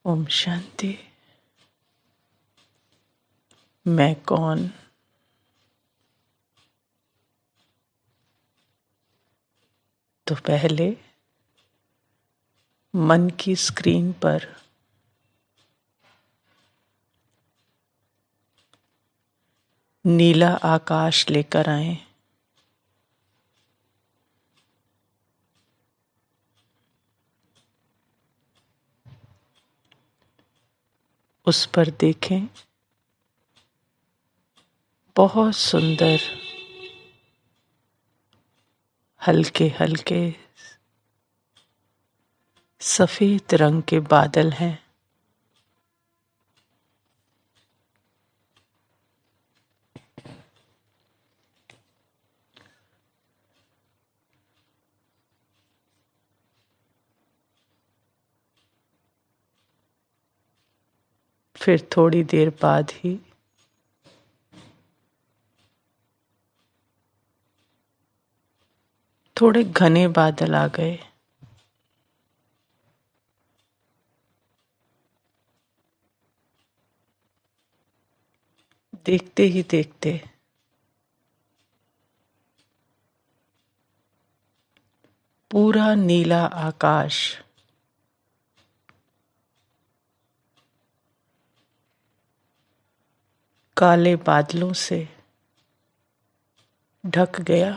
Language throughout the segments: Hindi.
ओम शांति। मैं कौन? तो पहले मन की स्क्रीन पर नीला आकाश लेकर आए। उस पर देखें, बहुत सुंदर हल्के हल्के सफेद रंग के बादल हैं। फिर थोड़ी देर बाद ही थोड़े घने बादल आ गए। देखते ही देखते पूरा नीला आकाश काले बादलों से ढक गया।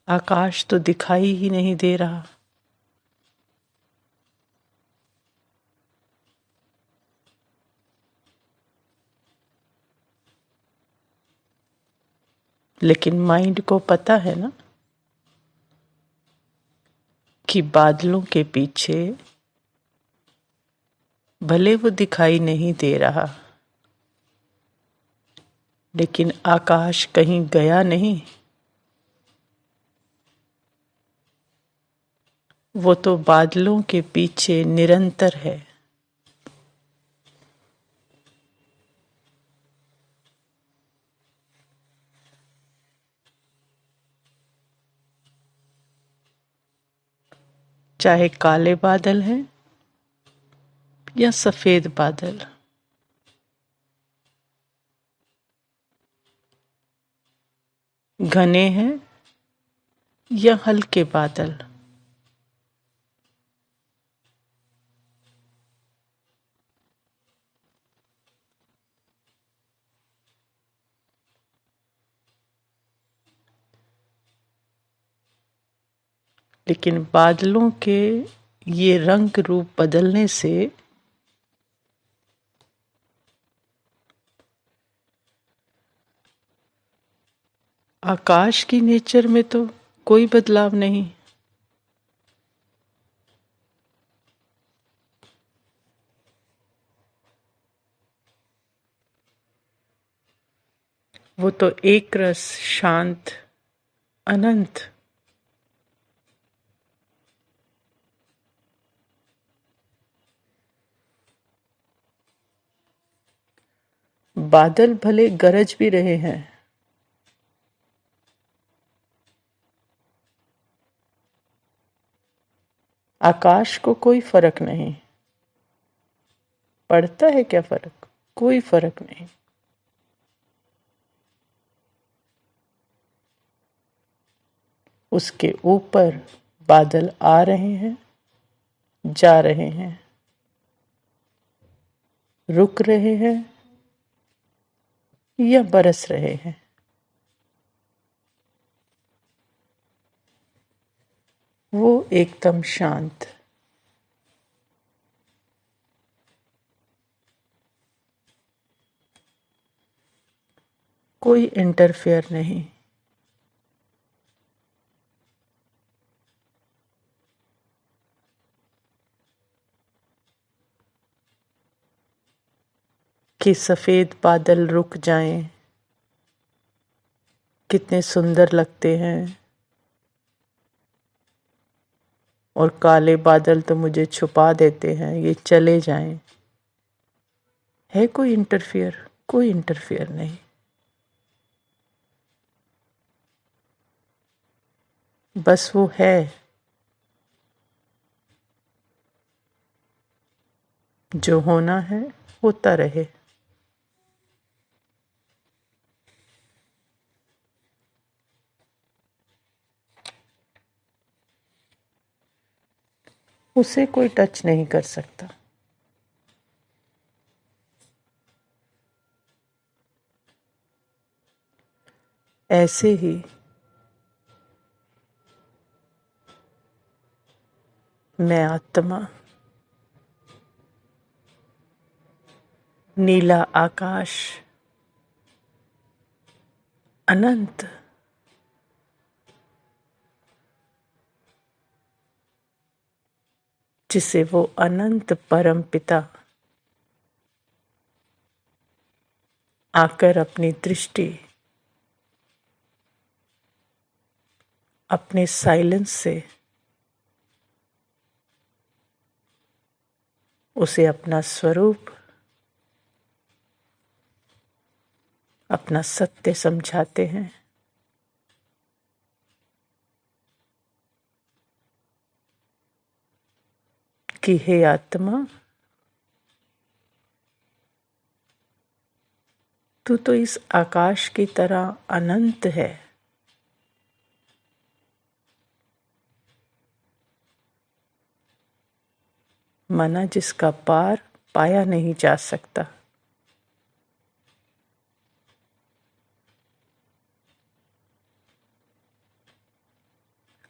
आकाश तो दिखाई ही नहीं दे रहा। लेकिन माइंड को पता है ना कि बादलों के पीछे भले वो दिखाई नहीं दे रहा, लेकिन आकाश कहीं गया नहीं। वो तो बादलों के पीछे निरंतर है। चाहे काले बादल हैं या सफेद बादल, घने हैं या हल्के बादल, लेकिन बादलों के ये रंग रूप बदलने से आकाश की नेचर में तो कोई बदलाव नहीं। वो तो एक रस, शांत, अनंत। बादल भले गरज भी रहे हैं, आकाश को कोई फर्क नहीं पड़ता है। क्या फर्क? कोई फर्क नहीं। उसके ऊपर बादल आ रहे हैं, जा रहे हैं, रुक रहे हैं या बरस रहे हैं। वो एकदम शांत। कोई इंटरफेयर नहीं। कि सफेद बादल रुक जाएं, कितने सुंदर लगते हैं, और काले बादल तो मुझे छुपा देते हैं, ये चले जाएं। है कोई इंटरफियर? कोई इंटरफेयर नहीं। बस वो है जो होना है होता रहे। उसे कोई टच नहीं कर सकता। ऐसे ही मैं आत्मा नीला आकाश अनंत जिसे वो अनंत परम पिता आकर अपनी दृष्टि अपने साइलेंस से उसे अपना स्वरूप अपना सत्य समझाते हैं कि हे आत्मा, तू तो इस आकाश की तरह अनंत है। मना जिसका पार पाया नहीं जा सकता।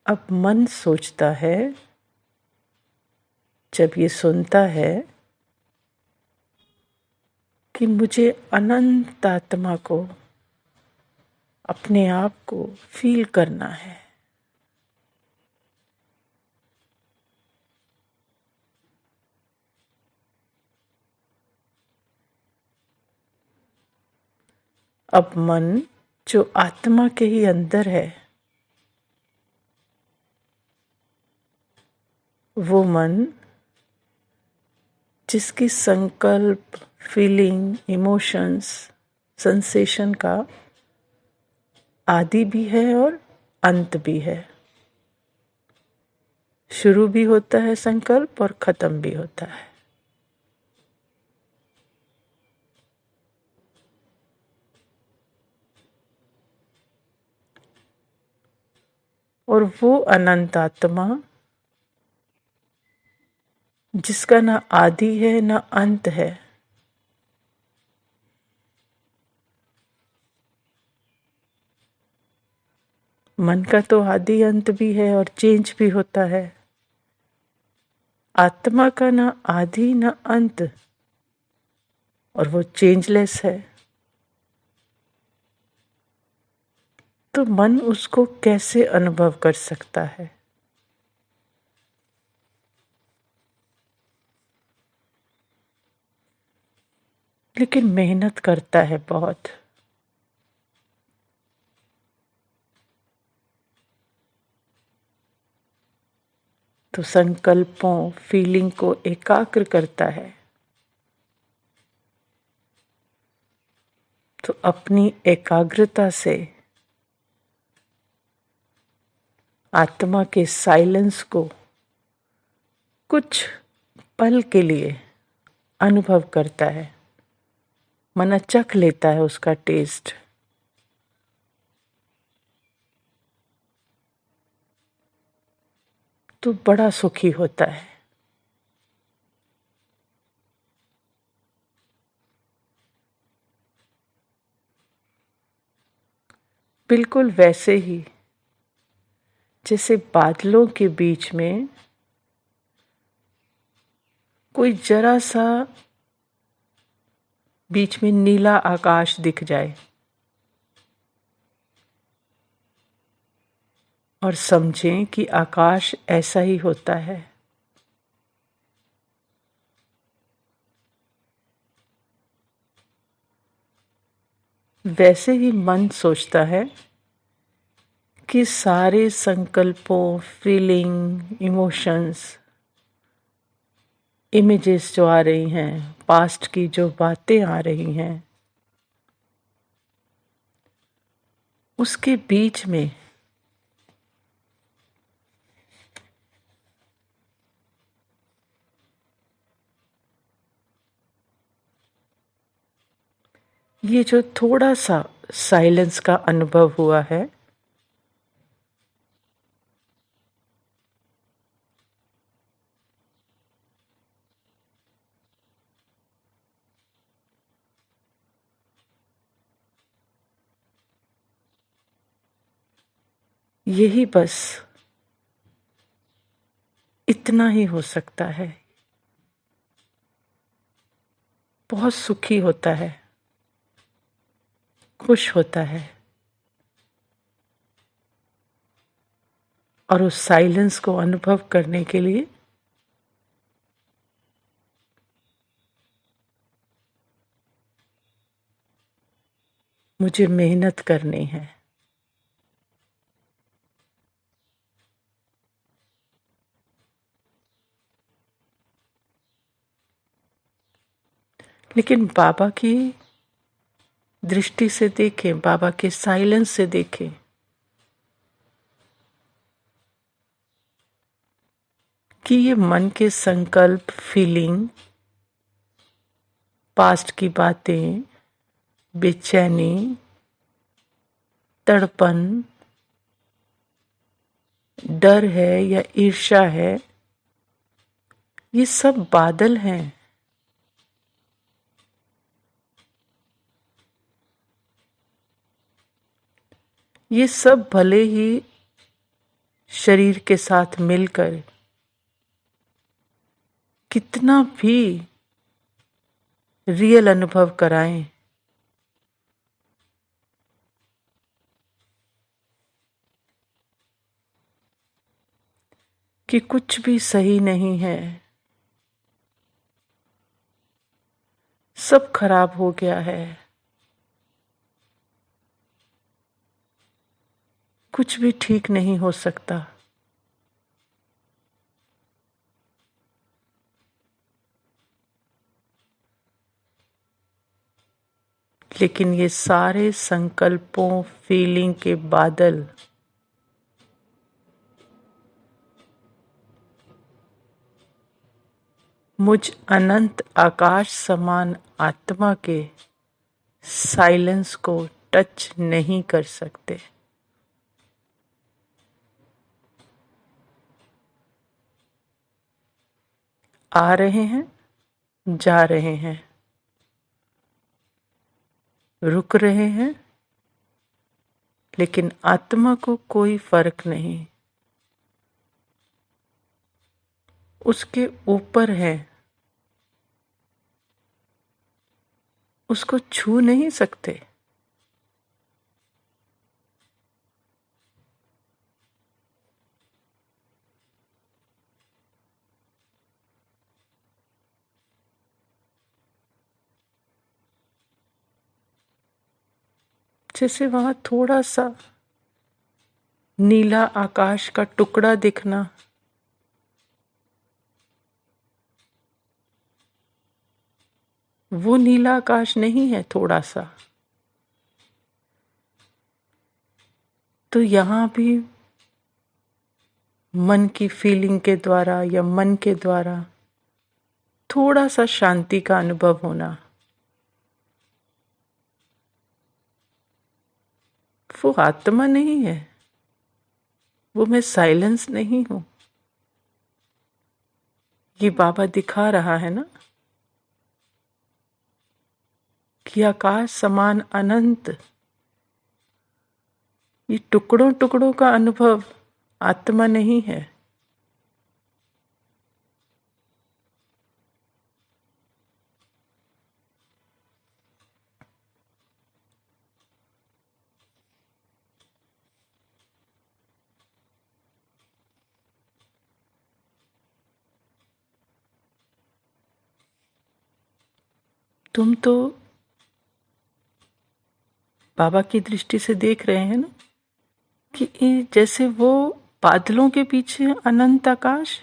अब मन सोचता है, जब ये सुनता है कि मुझे अनंत आत्मा को अपने आप को फील करना है, अब मन जो आत्मा के ही अंदर है, वो मन जिसकी संकल्प, फीलिंग, इमोशंस, सेंसेशन का आदि भी है और अंत भी है। शुरू भी होता है संकल्प और खत्म भी होता है। और वो अनंत आत्मा जिसका ना आदि है ना अंत है, मन का तो आदि अंत भी है और चेंज भी होता है। आत्मा का ना आदि ना अंत और वो चेंजलेस है। तो मन उसको कैसे अनुभव कर सकता है? लेकिन मेहनत करता है बहुत। तो संकल्पों, फीलिंग को एकाग्र करता है। तो अपनी एकाग्रता से आत्मा के साइलेंस को कुछ पल के लिए अनुभव करता है, मन चख लेता है उसका टेस्ट। तो बड़ा सुखी होता है। बिल्कुल वैसे ही जैसे बादलों के बीच में कोई जरा सा बीच में नीला आकाश दिख जाए और समझें कि आकाश ऐसा ही होता है। वैसे ही मन सोचता है कि सारे संकल्पों, फीलिंग, इमोशंस, इमेजेस जो आ रही हैं, पास्ट की जो बातें आ रही हैं, उसके बीच में ये जो थोड़ा सा साइलेंस का अनुभव हुआ है, यही बस इतना ही हो सकता है। बहुत सुखी होता है, खुश होता है, और उस साइलेंस को अनुभव करने के लिए मुझे मेहनत करनी है। लेकिन बाबा की दृष्टि से देखें, बाबा के साइलेंस से देखें, कि ये मन के संकल्प, फीलिंग, पास्ट की बातें, बेचैनी, तड़पन, डर है या ईर्ष्या है, ये सब बादल हैं। ये सब भले ही शरीर के साथ मिलकर कितना भी रियल अनुभव कराएं, कि कुछ भी सही नहीं है, सब खराब हो गया है, कुछ भी ठीक नहीं हो सकता, लेकिन ये सारे संकल्पों, फीलिंग के बादल मुझ अनंत आकाश समान आत्मा के साइलेंस को टच नहीं कर सकते। आ रहे हैं, जा रहे हैं, रुक रहे हैं, लेकिन आत्मा को कोई फर्क नहीं, उसके ऊपर है, उसको छू नहीं सकते। जैसे वहां थोड़ा सा नीला आकाश का टुकड़ा दिखना, वो नीला आकाश नहीं है थोड़ा सा। तो यहां भी मन की फीलिंग के द्वारा या मन के द्वारा थोड़ा सा शांति का अनुभव होना, वो आत्मा नहीं है, वो मैं साइलेंस नहीं हूं। ये बाबा दिखा रहा है ना, कि आकाश समान अनंत, ये टुकड़ों टुकड़ों का अनुभव आत्मा नहीं है। तुम तो बाबा की दृष्टि से देख रहे हैं ना, कि जैसे वो बादलों के पीछे अनंत आकाश,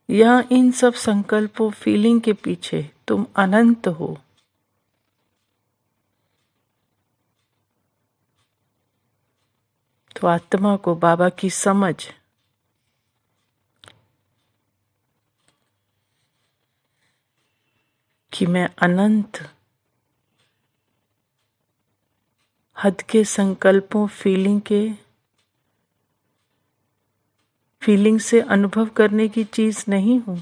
या इन सब संकल्पों, फीलिंग के पीछे तुम अनंत हो। तो आत्मा को बाबा की समझ कि मैं अनंत हद के संकल्पों फीलिंग से अनुभव करने की चीज नहीं हूं।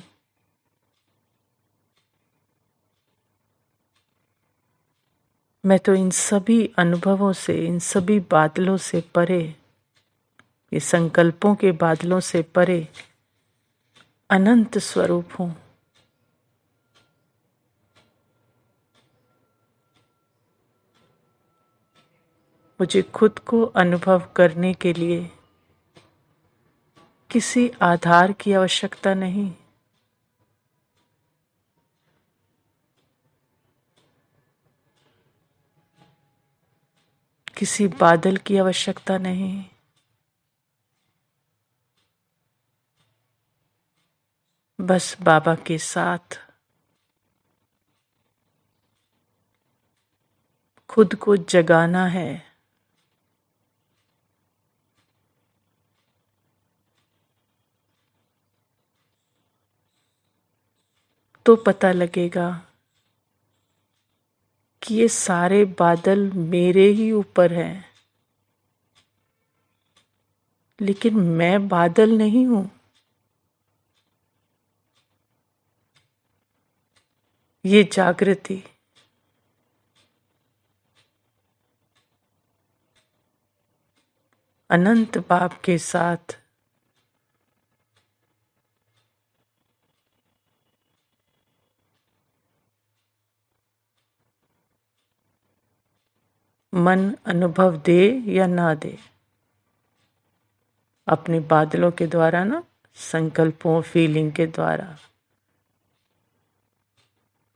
मैं तो इन सभी अनुभवों से, इन सभी बादलों से परे, ये संकल्पों के बादलों से परे अनंत स्वरूप हूं। मुझे खुद को अनुभव करने के लिए किसी आधार की आवश्यकता नहीं। किसी बादल की आवश्यकता नहीं। बस बाबा के साथ खुद को जगाना है। तो पता लगेगा कि ये सारे बादल मेरे ही ऊपर हैं, लेकिन मैं बादल नहीं हूं। ये जागृति अनंत बाप के साथ मन अनुभव दे या ना दे, अपने बादलों के द्वारा ना, संकल्पों फीलिंग के द्वारा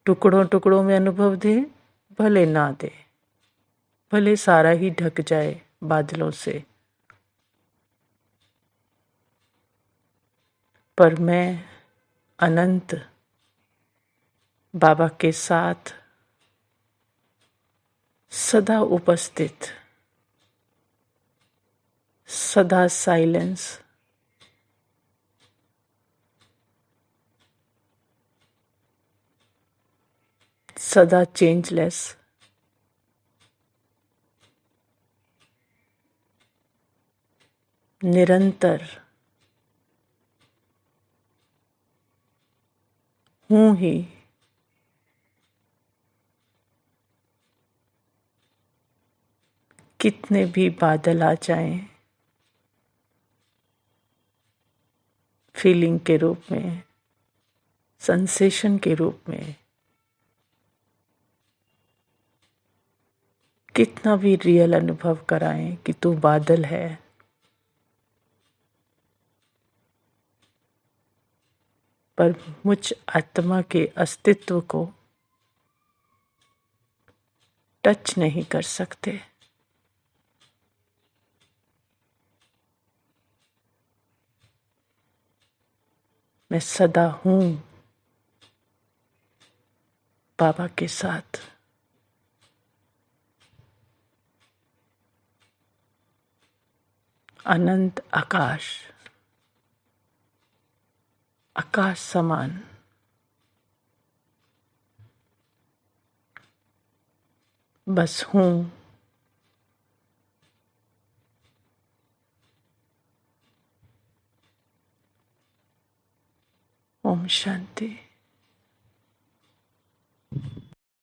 टुकड़ों टुकड़ों में अनुभव दे, भले ना दे, भले सारा ही ढक जाए बादलों से, पर मैं अनंत बाबा के साथ सदा उपस्थित, सदा साइलेंस, सदा चेंजलेस, निरंतर हूं ही। कितने भी बादल आ जाएं, फीलिंग के रूप में, सेंसेशन के रूप में, कितना भी रियल अनुभव कराएं कि तू बादल है, पर मुझ आत्मा के अस्तित्व को टच नहीं कर सकते। मैं सदा हूं बाबा के साथ। अनंत आकाश, आकाश समान, बस हूं। ओम शांति।